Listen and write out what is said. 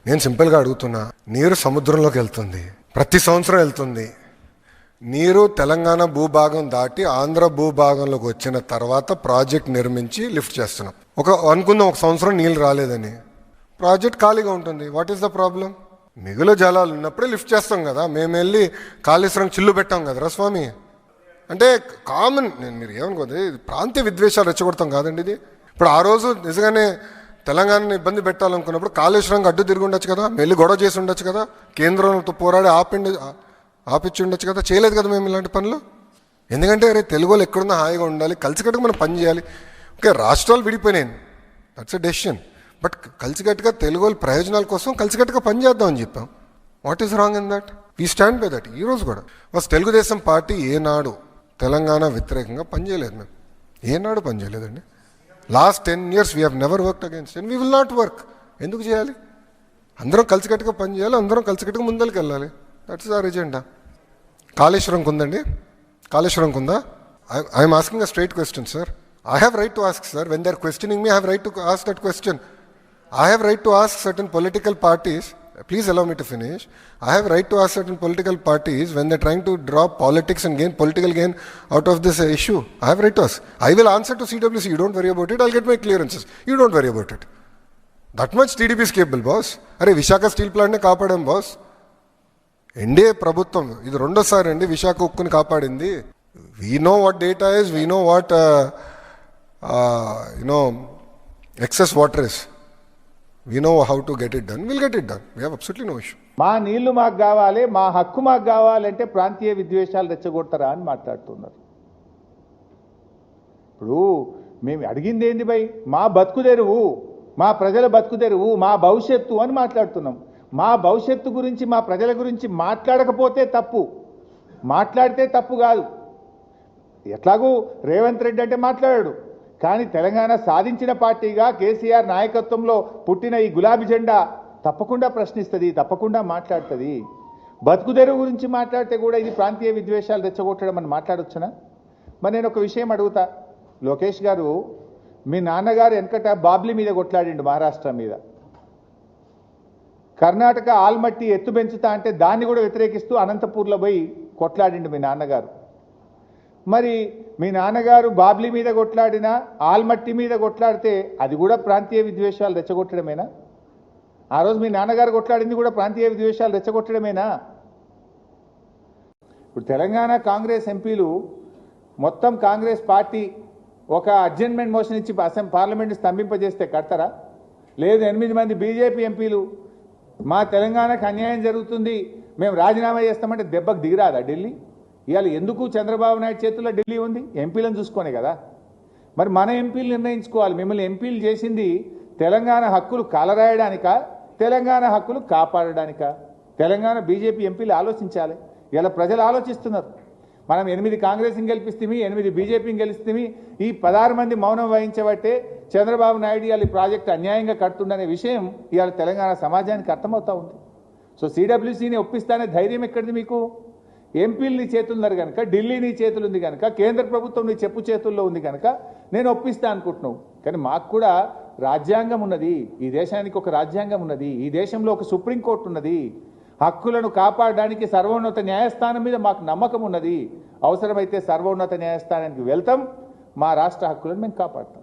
నేను సింపుల్గా అడుగుతున్నా, నీరు సముద్రంలోకి వెళ్తుంది, ప్రతి సంవత్సరం వెళ్తుంది. నీరు తెలంగాణ భూభాగం దాటి ఆంధ్ర భూభాగంలోకి వచ్చిన తర్వాత ప్రాజెక్ట్ నిర్మించి లిఫ్ట్ చేస్తున్నాం. అనుకుందాం ఒక సంవత్సరం నీళ్ళు రాలేదని, ప్రాజెక్ట్ ఖాళీగా ఉంటుంది. What is the problem? మిగులు జలాలు ఉన్నప్పుడే లిఫ్ట్ చేస్తాం కదా. మేము వెళ్ళి కాళేశ్వరం చిల్లు పెట్టాం కదరా స్వామి. అంటే కామన్, మీరు ఏమనుకోదు, ప్రాంతీయ విద్వేషాలు రెచ్చగొడతాం కాదండి ఇది. ఇప్పుడు ఆ రోజు నిజంగానే తెలంగాణని ఇబ్బంది పెట్టాలనుకున్నప్పుడు కాళేశ్వరంకి అడ్డు తిరిగి ఉండొచ్చు కదా, వెళ్ళి గొడవ చేసి ఉండొచ్చు కదా, కేంద్రంతో పోరాడి ఆపిచ్చి ఉండొచ్చు కదా. చేయలేదు కదా మేము ఇలాంటి పనులు. ఎందుకంటే అరే తెలుగు వాళ్ళు ఎక్కడున్నా హాయిగా ఉండాలి, కలిసికట్టుగా మనం పని చేయాలి. ఓకే, రాష్ట్రాలు విడిపోయినాయి, దట్స్ ఎ డెసిషన్. బట్ కలిసికట్టుగా తెలుగు వాళ్ళ ప్రయోజనాల కోసం కలిసికట్టుగా పని చేద్దామని చెప్పాం. What is wrong in that? We stand by that. ఈరోజు కూడా తెలుగుదేశం పార్టీ ఏనాడు తెలంగాణ వ్యతిరేకంగా పనిచేయలేదు. మేము ఏనాడు పనిచేయలేదండి. Last 10 years we have never worked against and we will not work. ఎందుకు చేయాలి? అందరం కలిసికట్టుగా పని చేయాలి, అందరం కలిసికట్టుగా ముందరికి వెళ్ళాలి. That's our agenda. కాళేశ్వరంకి ఉందండి, కాళేశ్వరంకి ఉందా? I'm asking a straight question sir. I have right to ask, sir. When they are questioning me, I have right to ask that question. I have right to ask certain political parties. Please allow me to finish. I have right to ask certain political parties when they're trying to draw politics and gain political gain out of this issue. I have right to ask. I will answer to CWC. You don't worry about it. I'll get my clearances. You don't worry about it. That much TDP is capable, boss. Are Vishaka steel plant ne kaapadam, boss. NDA ప్రభుత్వం ఇది రెండోసారి అండి విశాఖ ఉక్కుని కాపాడింది. We know what data is. We know what excess water is. We know how to get it done. We'll get it done. We have absolutely no issue. మా నీళ్లు మాకు కావాలి, మా హక్కు మాకు కావాలంటే ప్రాంతీయ విద్వేషాలు రెచ్చగొడతారా అని మాట్లాడుతున్నారు. ఇప్పుడు మేము అడిగింది ఏంది భయ్? మా బతుకుదెరువు, మా ప్రజల బతుకుదెరువు, మా భవిష్యత్తు అని మాట్లాడుతున్నాం. మా భవిష్యత్తు గురించి, మా ప్రజల గురించి మాట్లాడకపోతే తప్పు, మాట్లాడితే తప్పు కాదు. ఎట్లాగూ రేవంత్ రెడ్డి అంటే మాట్లాడాడు, కానీ తెలంగాణ సాధించిన పార్టీగా కేసీఆర్ నాయకత్వంలో పుట్టిన ఈ గులాబీ జెండా తప్పకుండా ప్రశ్నిస్తుంది, తప్పకుండా మాట్లాడుతుంది. బతుకుదెరువు గురించి మాట్లాడితే కూడా ఇది ప్రాంతీయ విద్వేషాలు రెచ్చగొట్టడం అని మాట్లాడొచ్చునా? మరి నేను ఒక విషయం అడుగుతా, లోకేష్ గారు, మీ నాన్నగారు వెనకట బాబ్లీ మీద కొట్లాడిండు, మహారాష్ట్ర మీద. కర్ణాటక ఆల్మట్టి ఎత్తు పెంచుతా అంటే దాన్ని కూడా వ్యతిరేకిస్తూ అనంతపూర్లో పోయి కొట్లాడిండు మీ నాన్నగారు. మరి మీ నాన్నగారు బాబ్లీ మీద కొట్లాడినా, ఆల్మట్టి మీద కొట్లాడితే అది కూడా ప్రాంతీయ విద్వేషాలు రెచ్చగొట్టడమేనా? ఆ రోజు మీ నాన్నగారు కొట్లాడింది కూడా ప్రాంతీయ విద్వేషాలు రెచ్చగొట్టడమేనా? ఇప్పుడు తెలంగాణ కాంగ్రెస్ ఎంపీలు మొత్తం కాంగ్రెస్ పార్టీ ఒక అడ్జర్న్మెంట్ మోషన్ ఇచ్చి పార్లమెంట్ స్తంభింపజేస్తే కడతారా? లేదు 8 మంది బీజేపీ ఎంపీలు మా తెలంగాణకు అన్యాయం జరుగుతుంది, మేము రాజీనామా చేస్తామంటే దెబ్బకు దిగిరాదా ఢిల్లీ? ఇవాళ ఎందుకు చంద్రబాబు నాయుడు చేతుల్లో ఢిల్లీ ఉంది? ఎంపీలను చూసుకొనే కదా. మరి మన ఎంపీలు నిర్ణయించుకోవాలి. మిమ్మల్ని ఎంపీలు చేసింది తెలంగాణ హక్కులు కాలరాయడానికా, తెలంగాణ హక్కులు కాపాడడానికా? తెలంగాణ బీజేపీ ఎంపీలు ఆలోచించాలి. ఇలా ప్రజలు ఆలోచిస్తున్నారు. మనం 8 కాంగ్రెస్ని గెలిపిస్తే, 8 బీజేపీని గెలిస్తే, ఈ 16 మంది మౌనం వహించబట్టే చంద్రబాబు నాయుడు ఇవాళ ఈ ప్రాజెక్టు అన్యాయంగా కడుతుందనే విషయం ఇవాళ తెలంగాణ సమాజానికి అర్థమవుతూ ఉంది. సో సిడబ్ల్యూసీని ఒప్పిస్తానే ధైర్యం ఎక్కడిది మీకు? ఎంపీలు నీ చేతులున్నారు కనుక, ఢిల్లీ నీ చేతులు ఉంది కనుక, కేంద్ర ప్రభుత్వం నీ చెప్పు చేతుల్లో ఉంది కనుక నేను ఒప్పిస్తా అనుకుంటున్నావు. కానీ మాకు కూడా రాజ్యాంగం ఉన్నది, ఈ దేశానికి ఒక రాజ్యాంగం ఉన్నది, ఈ దేశంలో ఒక సుప్రీంకోర్టు ఉన్నది. హక్కులను కాపాడడానికి సర్వోన్నత న్యాయస్థానం మీద మాకు నమ్మకం ఉన్నది. అవసరమైతే సర్వోన్నత న్యాయస్థానానికి వెళ్తాం, మా రాష్ట్ర హక్కులను మేము కాపాడుతాం.